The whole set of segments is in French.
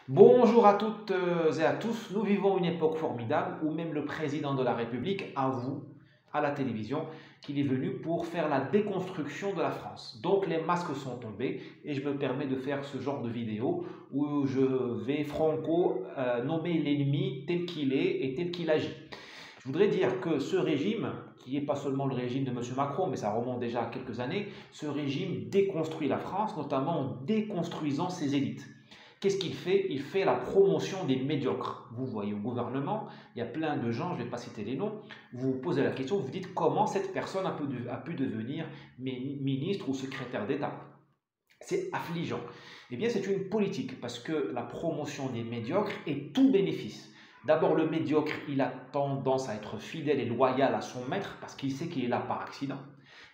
Bonjour à toutes et à tous. Nous vivons une époque formidable où même le président de la République avoue à la télévision qu'il est venu pour faire la déconstruction de la France. Donc les masques sont tombés et je me permets de faire ce genre de vidéo où je vais franco nommer l'ennemi tel qu'il est et tel qu'il agit. Je voudrais dire que ce régime, qui n'est pas seulement le régime de M. Macron, mais ça remonte déjà à quelques années, ce régime déconstruit la France, notamment en déconstruisant ses élites. Qu'est-ce qu'il fait? Il fait la promotion des médiocres. Vous voyez au gouvernement, il y a plein de gens, je ne vais pas citer les noms, vous vous posez la question, vous vous dites comment cette personne a pu devenir ministre ou secrétaire d'État. C'est affligeant. Eh bien, c'est une politique parce que la promotion des médiocres est tout bénéfice. D'abord, le médiocre, il a tendance à être fidèle et loyal à son maître parce qu'il sait qu'il est là par accident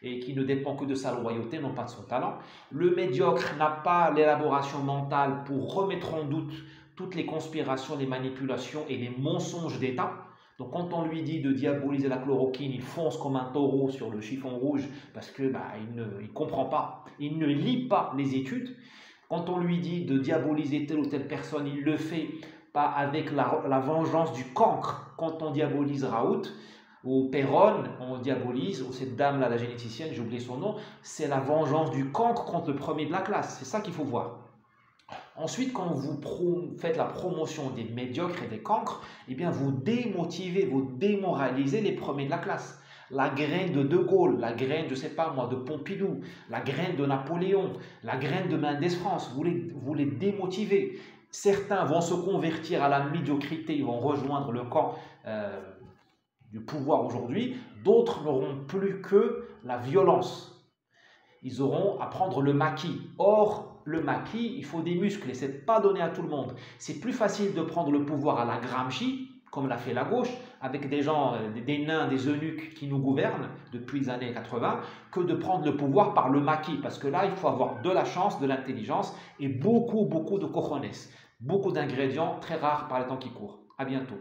et qu'il ne dépend que de sa loyauté, non pas de son talent. Le médiocre n'a pas l'élaboration mentale pour remettre en doute toutes les conspirations, les manipulations et les mensonges d'État. Donc quand on lui dit de diaboliser la chloroquine, il fonce comme un taureau sur le chiffon rouge parce que il ne comprend pas, il ne lit pas les études. Quand on lui dit de diaboliser telle ou telle personne, il le fait pas avec la vengeance du cancre. Quand on diabolise Raoult ou Perron, on diabolise, ou cette dame-là, la généticienne, j'ai oublié son nom, c'est la vengeance du cancre contre le premier de la classe. C'est ça qu'il faut voir. Ensuite, quand vous faites la promotion des médiocres et des cancres, eh bien vous démotivez, vous démoralisez les premiers de la classe. La graine de De Gaulle, la graine, je ne sais pas moi, de Pompidou, la graine de Napoléon, la graine de Mendès France, vous les démotivez. Certains vont se convertir à la médiocrité, ils vont rejoindre le camp du pouvoir aujourd'hui. D'autres n'auront plus que la violence. Ils auront à prendre le maquis. Or, le maquis, il faut des muscles et ce n'est pas donné à tout le monde. C'est plus facile de prendre le pouvoir à la Gramsci, comme l'a fait la gauche, avec des gens, des nains, des eunuques qui nous gouvernent depuis les années 80, que de prendre le pouvoir par le maquis. Parce que là, il faut avoir de la chance, de l'intelligence et beaucoup de cojones. Beaucoup d'ingrédients très rares par les temps qui courent. À bientôt.